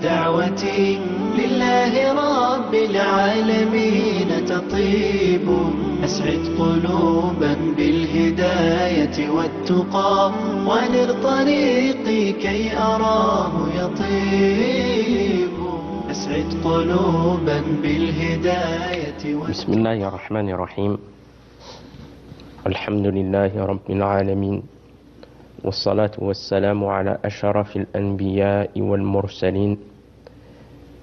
بالدعوة لله رب العالمين تطيب. أسعد قلوبا بالهداية والتقى، وانر طريقي كي أراه يطيب. أسعد قلوبا بالهداية بسم الله الرحمن الرحيم. الحمد لله رب العالمين، والصلاة والسلام على أشرف الأنبياء والمرسلين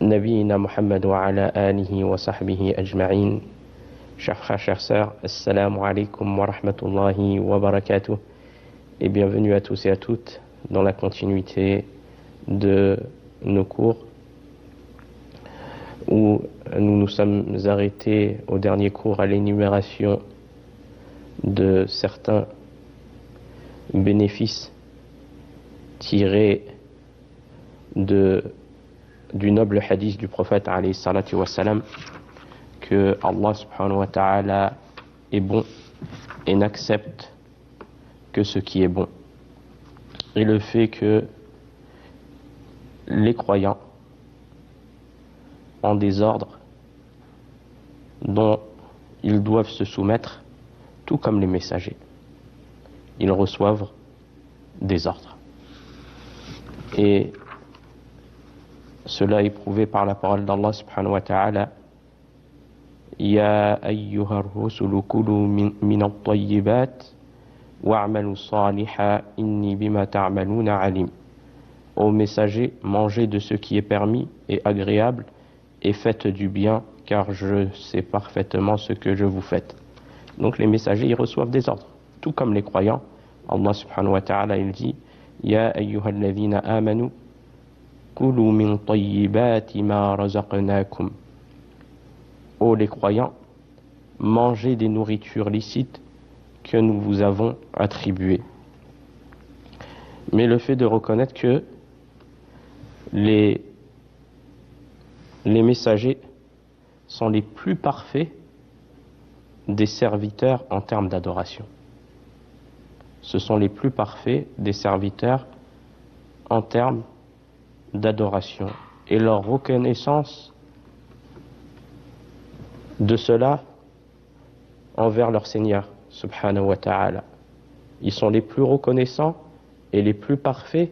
نبينا محمد وعلى آله وصحبه أجمعين. Chers frères, chères sœurs, assalamu alaikum wa rahmatullahi wa barakatuh, et bienvenue à tous et à toutes dans la continuité de nos cours où nous nous sommes arrêtés au dernier cours à l'énumération de certains bénéfices tirés du noble hadith du prophète alayhi salatu wassalam, que Allah subhanahu wa ta'ala est bon et n'accepte que ce qui est bon, et le fait que les croyants ont des ordres dont ils doivent se soumettre, tout comme les messagers. Ils reçoivent des ordres. Et cela est prouvé par la parole d'Allah subhanahu wa ta'ala: Ya ayyuhar rusulu kulu min at-tayyibat wa'malu salihan inni bima ta'maluna alim. Ô messagers, mangez de ce qui est permis et agréable et faites du bien, car je sais parfaitement ce que je vous faites. Donc les messagers, ils reçoivent des ordres, tout comme les croyants. Allah subhanahu wa ta'ala, il dit: Ya ayyuhal ladhina amanu kulu min tayyibati ma razaqnakum. Ô les croyants, mangez des nourritures licites que nous vous avons attribuées. Mais le fait de reconnaître que les messagers sont les plus parfaits des serviteurs en termes d'adoration. Ce sont les plus parfaits des serviteurs en termes d'adoration. Et leur reconnaissance de cela envers leur Seigneur, subhanahu wa ta'ala. Ils sont les plus reconnaissants et les plus parfaits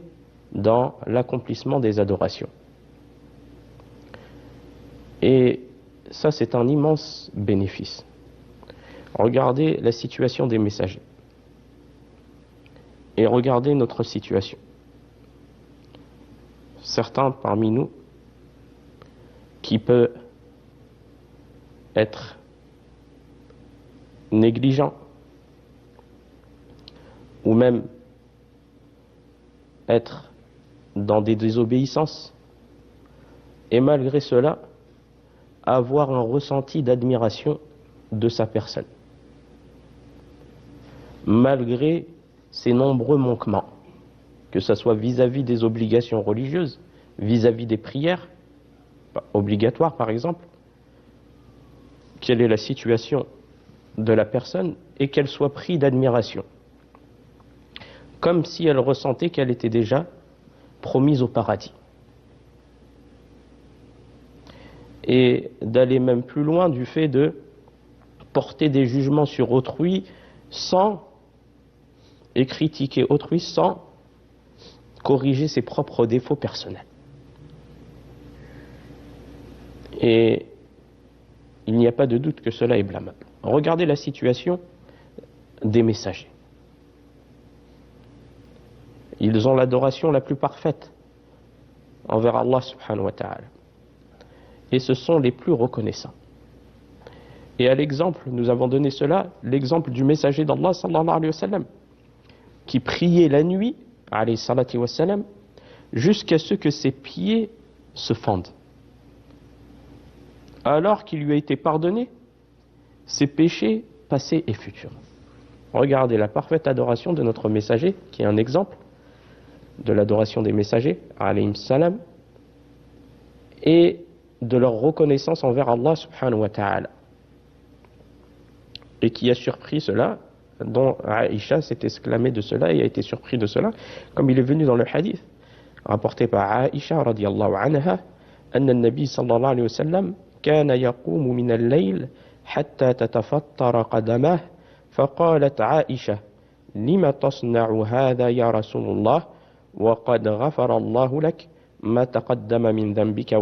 dans l'accomplissement des adorations. Et ça, c'est un immense bénéfice. Regardez la situation des messagers. Et regardez notre situation. Certains parmi nous qui peuvent être négligents ou même être dans des désobéissances, et malgré cela avoir un ressenti d'admiration de sa personne, malgré ses nombreux manquements, que ce soit vis-à-vis des obligations religieuses, vis-à-vis des prières obligatoires par exemple. Quelle est la situation de la personne, et qu'elle soit prise d'admiration, comme si elle ressentait qu'elle était déjà promise au paradis. Et d'aller même plus loin du fait de porter des jugements sur autrui et critiquer autrui sans corriger ses propres défauts personnels. Et il n'y a pas de doute que cela est blâmable. Regardez la situation des messagers. Ils ont l'adoration la plus parfaite envers Allah subhanahu wa ta'ala. Et ce sont les plus reconnaissants. Et à l'exemple, nous avons donné cela, l'exemple du messager d'Allah sallallahu alayhi wa sallam, qui priait la nuit, alayhi salatu wa sallam, jusqu'à ce que ses pieds se fendent. Alors qu'il lui a été pardonné ses péchés passés et futurs. Regardez la parfaite adoration de notre messager, qui est un exemple de l'adoration des messagers, alayhim salam, et de leur reconnaissance envers Allah subhanahu wa ta'ala. Et qui a surpris cela, dont Aïcha s'est exclamée de cela et a été surpris de cela, comme il est venu dans le hadith, rapporté par Aïcha radiallahu anha, أن النبي صلى الله عليه وسلم كان يقوم من الليل حتى تتفطر قدماه فقالت عائشة لم تصنع هذا يا رسول الله وقد غفر الله لك ما تقدم من ذنبك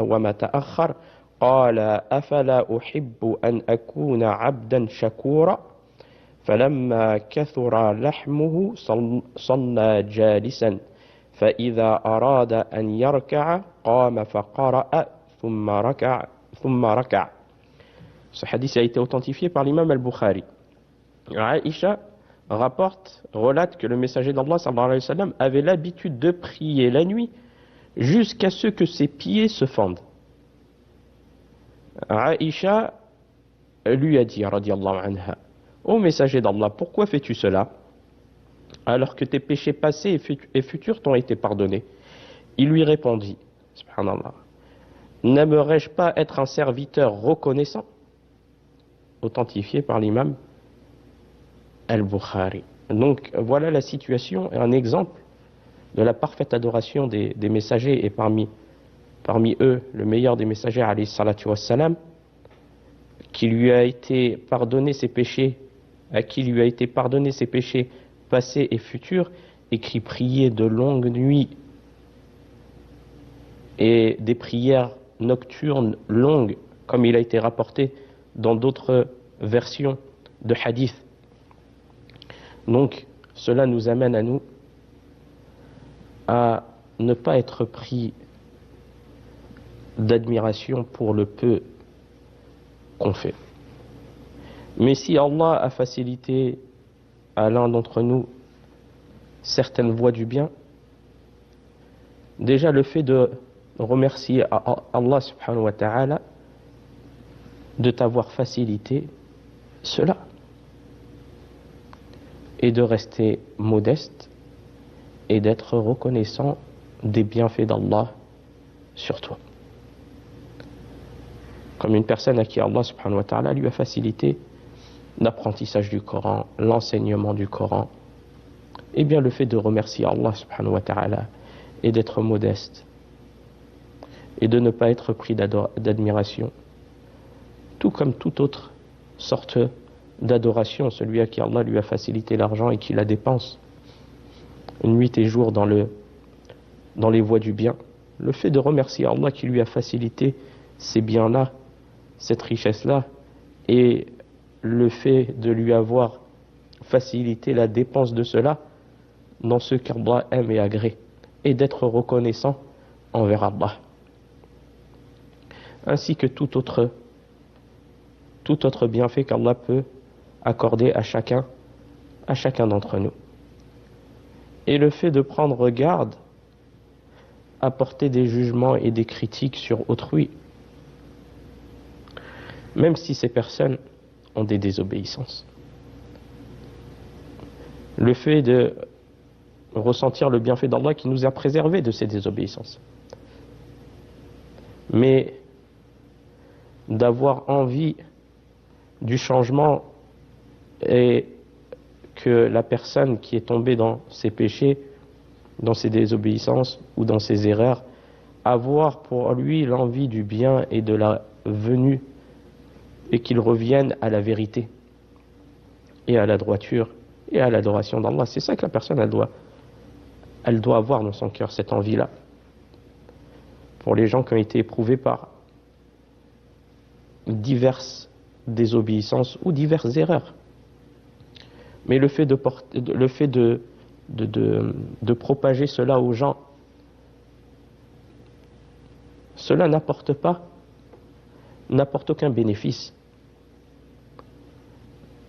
وما تأخر قال أفلا أحب أن أكون عبدا شكورا فلما كثر لحمه صلى جالسا فإذا أراد أن يركع قام فقرأ ثم ركع. Ce hadith a été authentifié par l'imam al-Bukhari. Aïcha relate que le messager d'Allah sallallahu alayhi wa sallam avait l'habitude de prier la nuit jusqu'à ce que ses pieds se fendent. Aïcha lui a dit, radiyallahu anha, ô messager d'Allah, pourquoi fais-tu cela alors que tes péchés passés et futurs t'ont été pardonnés? Il lui répondit, subhanallah, n'aimerais-je pas être un serviteur reconnaissant? Authentifié par l'imam al-Bukhari. Donc voilà la situation et un exemple de la parfaite adoration des messagers, et parmi eux le meilleur des messagers alayhi salatu wassalam, qui lui a été pardonné ses péchés, à qui lui a été pardonné ses péchés passés et futurs, et qui priait de longues nuits et des prières nocturnes longues, comme il a été rapporté dans d'autres versions de hadith. Donc cela nous amène à nous à ne pas être pris d'admiration pour le peu qu'on fait. Mais si Allah a facilité à l'un d'entre nous certaines voies du bien, déjà le fait de remercier Allah subhanahu wa ta'ala de t'avoir facilité cela, et de rester modeste et d'être reconnaissant des bienfaits d'Allah sur toi. Comme une personne à qui Allah subhanahu wa ta'ala lui a facilité l'apprentissage du Coran, l'enseignement du Coran, eh bien le fait de remercier Allah subhanahu wa ta'ala et d'être modeste et de ne pas être pris d'admiration, tout comme toute autre sorte d'adoration, celui à qui Allah lui a facilité l'argent et qui la dépense nuit et jour dans les voies du bien, le fait de remercier Allah qui lui a facilité ces biens-là, cette richesse-là, et le fait de lui avoir facilité la dépense de cela dans ce qu'Allah aime et agrée, et d'être reconnaissant envers Allah, ainsi que tout autre bienfait qu'Allah peut accorder à chacun d'entre nous. Et le fait de prendre garde à porter des jugements et des critiques sur autrui, même si ces personnes ont des désobéissances. Le fait de ressentir le bienfait d'Allah qui nous a préservés de ces désobéissances. Mais d'avoir envie du changement et que la personne qui est tombée dans ses péchés, dans ses désobéissances ou dans ses erreurs, avoir pour lui l'envie du bien et de la venue, et qu'il revienne à la vérité et à la droiture et à l'adoration d'Allah. C'est ça que la personne elle doit avoir dans son cœur, cette envie-là. Pour les gens qui ont été éprouvés par diverses désobéissances ou diverses erreurs. Mais le fait de propager cela aux gens, cela n'apporte aucun bénéfice.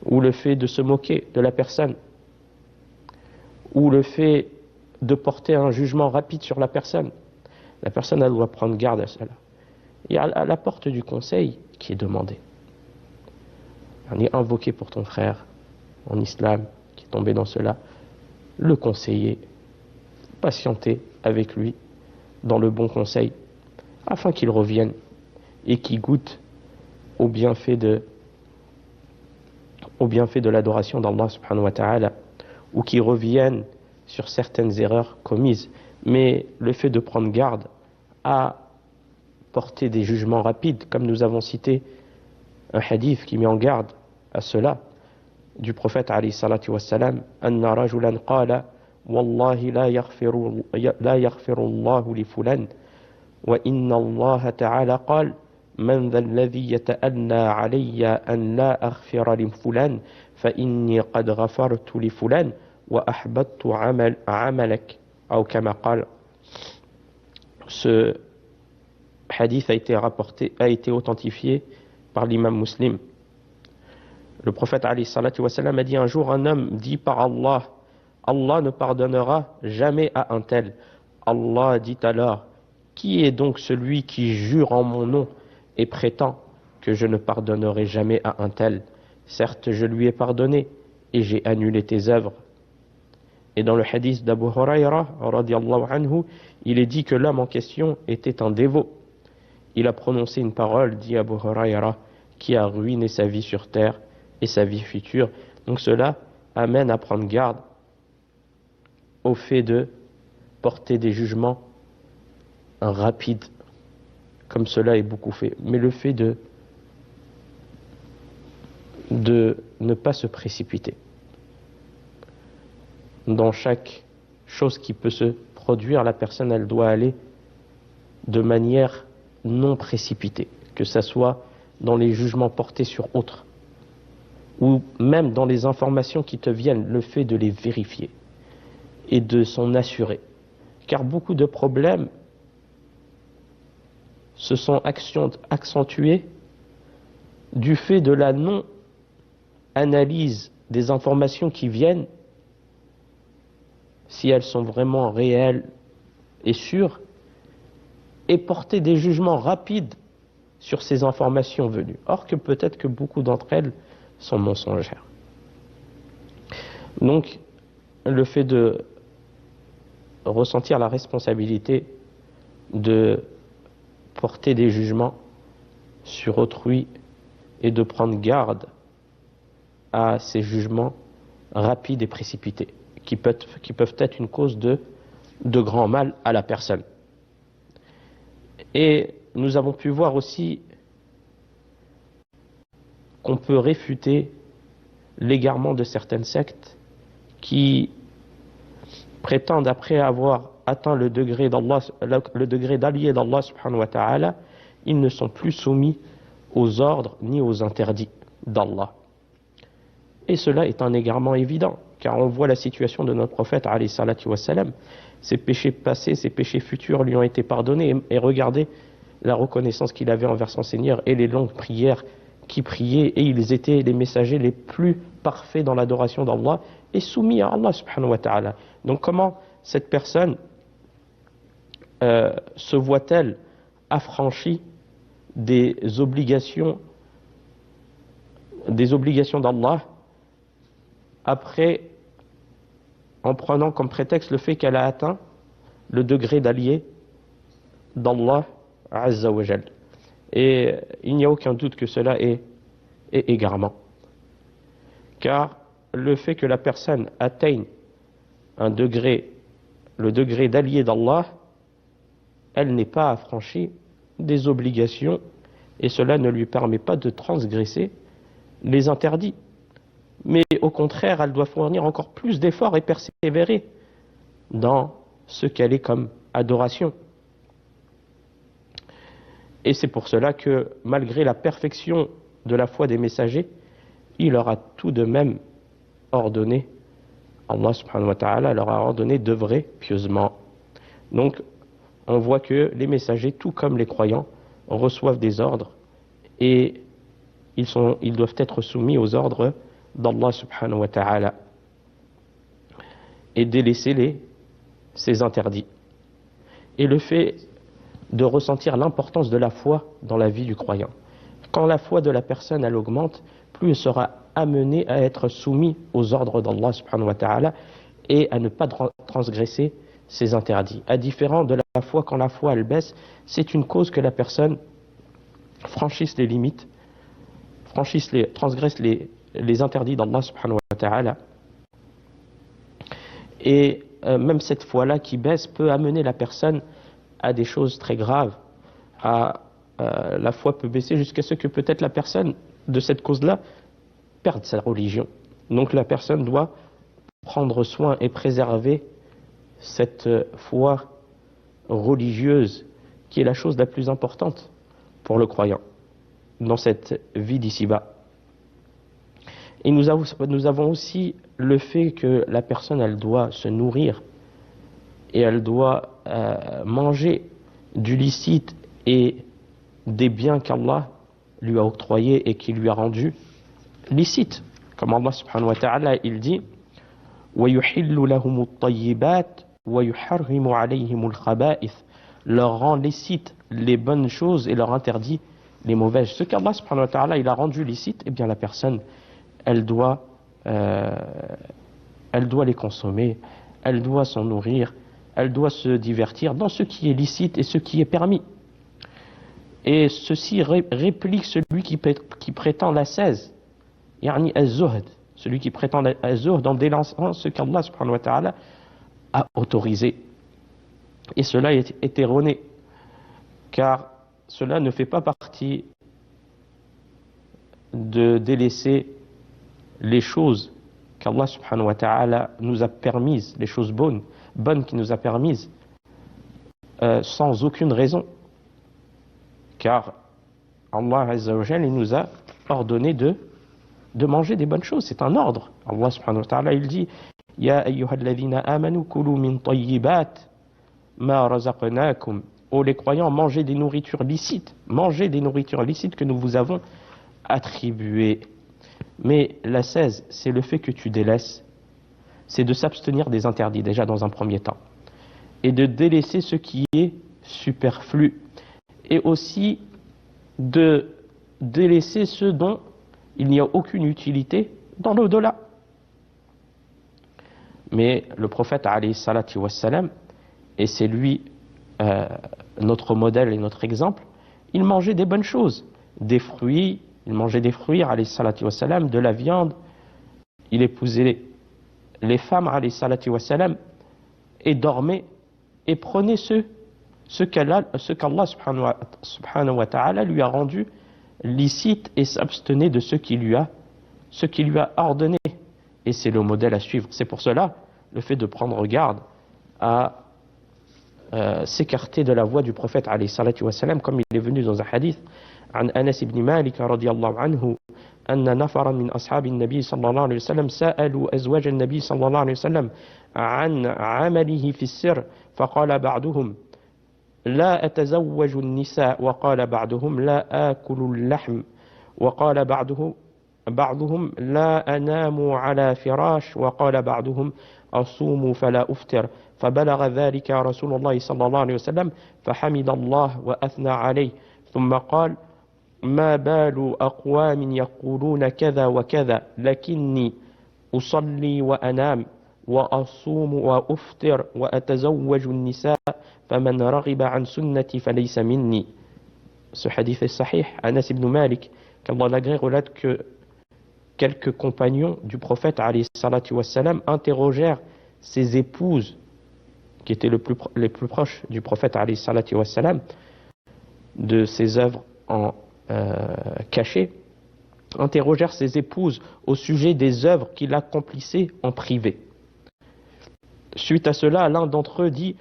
Ou le fait de se moquer de la personne, ou le fait de porter un jugement rapide sur la personne, elle doit prendre garde à cela. Et à la porte du conseil qui est demandé. On est invoqué pour ton frère en islam qui est tombé dans cela, le conseiller, patienter avec lui dans le bon conseil, afin qu'il revienne et qu'il goûte au bienfait de l'adoration d'Allah subhanahu wa ta'ala, ou qu'il revienne sur certaines erreurs commises, Mais le fait de prendre garde à porter des jugements rapides, comme nous avons cité un hadith qui met en garde à cela, du prophète alayhi salatu wassalam, anna rajulan qala wallahi la yaghfiru Allahu li fulan wa inna Allah ta'ala qala man dha alladhi yata'alla alayya an la aghfira li fulan fa inni qad ghafartu li fulan wa ahbattu amalak ou kama qala. Ce hadith a été authentifié par l'imam Muslim. Le prophète alayhi salatu wassalam a dit un jour, un homme dit par Allah, Allah ne pardonnera jamais à un tel. Allah dit alors, qui est donc celui qui jure en mon nom et prétend que je ne pardonnerai jamais à un tel? Certes, je lui ai pardonné et j'ai annulé tes œuvres. Et dans le hadith d'Abu Huraira, radiyallahu anhu, il est dit que l'homme en question était un dévot. Il a prononcé une parole, dit Abu Huraira, qui a ruiné sa vie sur terre et sa vie future. Donc cela amène à prendre garde au fait de porter des jugements rapides, comme cela est beaucoup fait. Mais le fait de ne pas se précipiter dans chaque chose qui peut se produire, la personne, elle doit aller de manière non précipitée, que ce soit dans les jugements portés sur autres, ou même dans les informations qui te viennent, le fait de les vérifier et de s'en assurer. Car beaucoup de problèmes se sont accentués du fait de la non-analyse des informations qui viennent, si elles sont vraiment réelles et sûres, et porter des jugements rapides sur ces informations venues. Or que peut-être que beaucoup d'entre elles sont mensongères. Donc, le fait de ressentir la responsabilité de porter des jugements sur autrui et de prendre garde à ces jugements rapides et précipités qui peuvent être une cause de grand mal à la personne. Et nous avons pu voir aussi qu'on peut réfuter l'égarement de certaines sectes qui prétendent, après avoir atteint le degré d'allié d'Allah subhanahu wa ta'ala, ils ne sont plus soumis aux ordres ni aux interdits d'Allah. Et cela est un égarement évident, car on voit la situation de notre prophète alayhi salatu wassalam. Ses péchés passés, ses péchés futurs lui ont été pardonnés, et regardez la reconnaissance qu'il avait envers son Seigneur et les longues prières qu'il priait, et ils étaient les messagers les plus parfaits dans l'adoration d'Allah et soumis à Allah subhanahu wa ta'ala. Donc comment cette personne se voit-elle affranchie des obligations d'Allah après, en prenant comme prétexte le fait qu'elle a atteint le degré d'allié d'Allah Azza wa Jal. Et il n'y a aucun doute que cela est égarement. Car le fait que la personne atteigne le degré d'allié d'Allah, elle n'est pas affranchie des obligations et cela ne lui permet pas de transgresser les interdits. Mais au contraire, elle doit fournir encore plus d'efforts et persévérer dans ce qu'elle est comme adoration. Et c'est pour cela que, malgré la perfection de la foi des messagers, il leur a tout de même ordonné, Allah subhanahu wa ta'ala leur a ordonné d'œuvrer pieusement. Donc, on voit que les messagers, tout comme les croyants, reçoivent des ordres et ils doivent être soumis aux ordres d'Allah subhanahu wa ta'ala et délaisser ses interdits. Et le fait de ressentir l'importance de la foi dans la vie du croyant. Quand la foi de la personne elle augmente, plus elle sera amenée à être soumise aux ordres d'Allah subhanahu wa ta'ala et à ne pas transgresser ses interdits. À différent de la foi, quand la foi elle baisse, c'est une cause que la personne franchisse les limites, transgresse les interdits d'Allah subhanahu wa ta'ala. Et même cette foi-là qui baisse peut amener la personne à des choses très graves. La foi peut baisser jusqu'à ce que peut-être la personne, de cette cause-là, perde sa religion. Donc la personne doit prendre soin et préserver cette foi religieuse qui est la chose la plus importante pour le croyant dans cette vie d'ici-bas. Et nous avons aussi le fait que la personne, elle doit se nourrir et elle doit manger du licite et des biens qu'Allah lui a octroyés et qui lui a rendus licites. Comme Allah subhanahu wa ta'ala, il dit وَيُحِلُّ لَهُمُ الطَّيِّبَاتِ وَيُحَرِّمُ عَلَيْهِمُ الْخَبَائِثِ, leur rend licite les bonnes choses et leur interdit les mauvaises. Ce qu'Allah subhanahu wa ta'ala il a rendu licite, eh bien la personne elle doit les consommer, elle doit s'en nourrir, elle doit se divertir dans ce qui est licite et ce qui est permis. Et ceci réplique celui qui prétend l'ascèse, yani az-zuhd, celui qui prétend az-zuhd en délaissant ce qu'Allah subhanahu wa ta'ala a autorisé. Et cela est erroné, car cela ne fait pas partie de délaisser les choses qu'Allah subhanahu wa ta'ala nous a permises, les choses bonnes qu'il nous a permises, sans aucune raison. Car Allah azza wa jalla, il nous a ordonné de manger des bonnes choses, c'est un ordre. Allah subhanahu wa ta'ala, il dit Ya ayyuhalladhina amanu kulu min tayyibat ma razaqnakum. Oh les croyants, mangez des nourritures licites, que nous vous avons attribuées. Mais l'ascèse, c'est le fait que tu délaisses, c'est de s'abstenir des interdits déjà dans un premier temps, et de délaisser ce qui est superflu, et aussi de délaisser ce dont il n'y a aucune utilité dans l'au-delà. Mais le prophète alayhi salatu wassalam, et c'est lui notre modèle et notre exemple, il mangeait des bonnes choses, des fruits, il mangeait des fruits alayhi salatu wassalam, de la viande, il épousait les femmes alayhi salatu wassalam et dormait et prenait ce qu'Allah subhanahu wa ta'ala lui a rendu licite et s'abstenait de ce qui lui a ordonné. Et c'est le modèle à suivre. C'est pour cela le fait de prendre garde à s'écarter de la voie du prophète alayhi salatu wassalam, comme il est venu dans un hadith عن أنس بن مالك رضي الله عنه أن نفرا من أصحاب النبي صلى الله عليه وسلم سألوا أزواج النبي صلى الله عليه وسلم عن عمله في السر فقال بعضهم لا أتزوج النساء وقال بعضهم لا آكل اللحم وقال بعضهم لا أنام على فراش وقال بعضهم أصوم فلا أفطر فبلغ ذلك رسول الله صلى الله عليه وسلم فحمد الله وأثنى عليه ثم قال ما بال أقوام يقولون كذا وكذا لكني أصلي وأنام وأصوم وأفطر وأتزوج النساء فمن رغب عن سنتي فليس مني. Ce hadith est sahih. Anas ibn Malik, qu'Allah l'agrée, relate que quelques compagnons du prophète alayhi salatu wassalam interrogèrent ses épouses qui étaient les plus proches du prophète alayhi salatu wassalam de ses œuvres en cachées, interrogèrent ses épouses au sujet des œuvres qu'il accomplissait en privé. Suite à cela, l'un d'entre eux dit,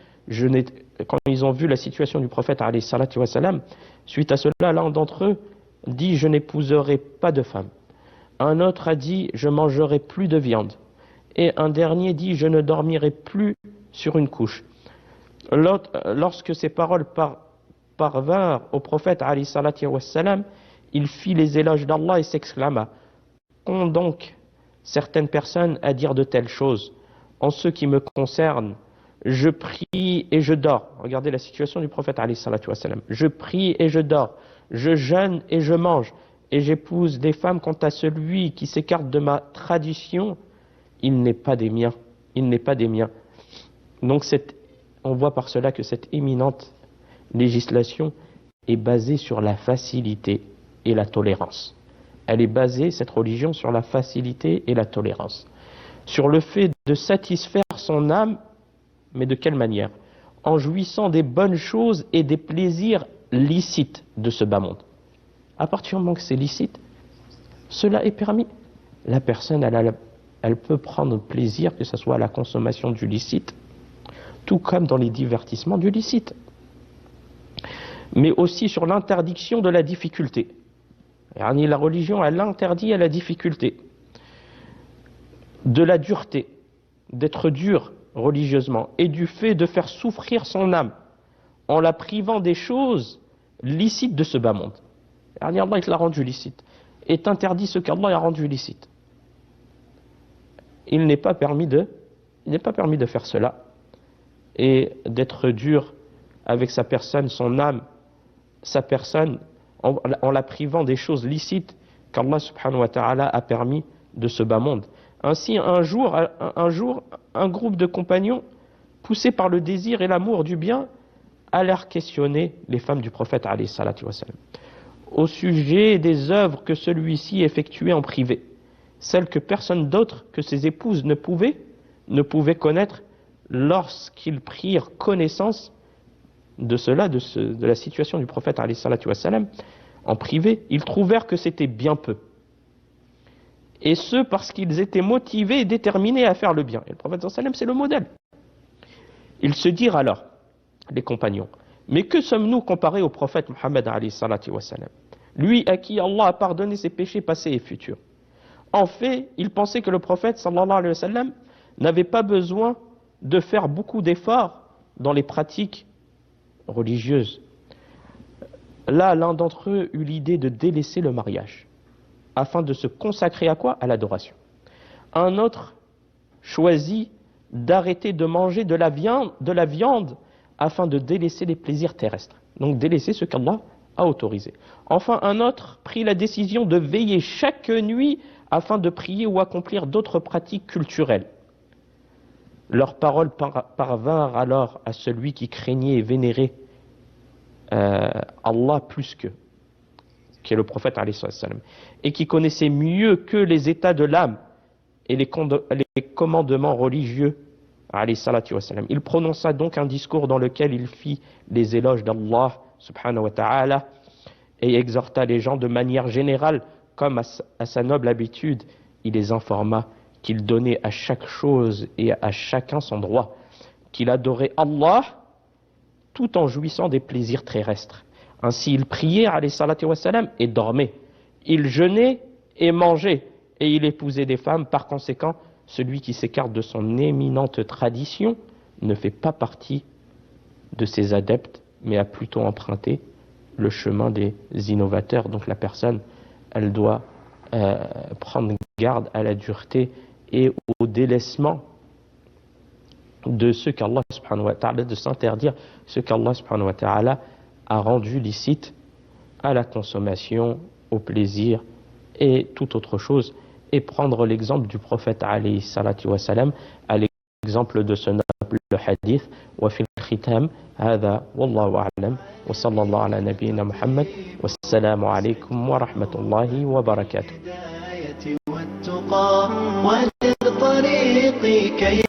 quand ils ont vu la situation du prophète alayhi salatu wassalam, suite à cela, l'un d'entre eux dit, je n'épouserai pas de femme. Un autre a dit, je mangerai plus de viande. Et un dernier dit, je ne dormirai plus sur une couche. Lorsque ces paroles parvinrent au prophète alayhi salatu wassalam, il fit les éloges d'Allah et s'exclama, qu'ont donc certaines personnes à dire de telles choses? En ce qui me concerne, je prie et je dors. Regardez la situation du prophète alayhi salatu wassalam. Je prie et je dors, je jeûne et je mange, et j'épouse des femmes. Quant à celui qui s'écarte de ma tradition, il n'est pas des miens. Donc on voit par cela que cette éminente législation est basée sur la facilité et la tolérance. Elle est basée, cette religion, sur la facilité et la tolérance. Sur le fait de satisfaire son âme Mais de quelle manière? En jouissant des bonnes choses et des plaisirs licites de ce bas monde. À partir du moment que c'est licite, cela est permis. La personne, elle peut prendre plaisir, que ce soit à la consommation du licite, tout comme dans les divertissements du licite. Mais aussi sur l'interdiction de la difficulté. La religion, elle interdit à la difficulté, de la dureté, d'être dur religieusement, et du fait de faire souffrir son âme en la privant des choses licites de ce bas monde. Allah, il l'a rendu licite. Est interdit ce qu'Allah a rendu licite. Il n'est pas permis de faire cela et d'être dur avec sa personne, son âme, sa personne, en la privant des choses licites qu'Allah subhanahu wa ta'ala a permis de ce bas monde. Ainsi, un jour, un groupe de compagnons, poussés par le désir et l'amour du bien, allèrent questionner les femmes du prophète alayhi salatu wa salam au sujet des œuvres que celui-ci effectuait en privé, celles que personne d'autre que ses épouses ne pouvait connaître lorsqu'ils prirent connaissance de cela, de la situation du prophète alayhi salatu wa salam en privé. Ils trouvèrent que c'était bien peu. Et ce parce qu'ils étaient motivés et déterminés à faire le bien. Et le prophète sallallahu alayhi wa sallam, c'est le modèle. Ils se dirent alors, les compagnons, mais que sommes-nous comparés au prophète Muhammad alayhi salatu wa salam, lui à qui Allah a pardonné ses péchés passés et futurs? En fait, ils pensaient que le prophète sallallahu alayhi wa sallam n'avait pas besoin de faire beaucoup d'efforts dans les pratiques religieuses. Là, l'un d'entre eux eut l'idée de délaisser le mariage afin de se consacrer à quoi? À l'adoration. Un autre choisit d'arrêter de manger de la viande afin de délaisser les plaisirs terrestres. Donc délaisser ce qu'Allah a autorisé. Enfin, un autre prit la décision de veiller chaque nuit afin de prier ou accomplir d'autres pratiques culturelles. Leurs paroles parvinrent alors à celui qui craignait et vénérait Allah plus qu'eux, qui est le prophète alayhi salam, et qui connaissait mieux que les états de l'âme et les commandements religieux alayhi salatu wa salam. Il prononça donc un discours dans lequel il fit les éloges d'Allah subhanahu wa ta'ala et exhorta les gens de manière générale, comme à sa noble habitude. Il les informa qu'il donnait à chaque chose et à chacun son droit, qu'il adorait Allah tout en jouissant des plaisirs terrestres. Ainsi, il priait alayhi salatu wa salam et dormait. Il jeûnait et mangeait, et il épousait des femmes. Par conséquent, celui qui s'écarte de son éminente tradition ne fait pas partie de ses adeptes, mais a plutôt emprunté le chemin des innovateurs. Donc la personne, elle doit prendre garde à la dureté et au délaissement de ce qu'Allah subhanahu wa ta'ala, de s'interdire ce qu'Allah subhanahu wa ta'ala a rendu licite à la consommation, au plaisir et toute autre chose, et prendre l'exemple du prophète alayhi salatu wa salam, à l'exemple de ce noble hadith. Wa fil khitam hadha wallahu a'lam wa sallallahu ala nabiyyina Muhammad wassalamu alaykum wa rahmatullahi wa barakatuh. وللطريق كي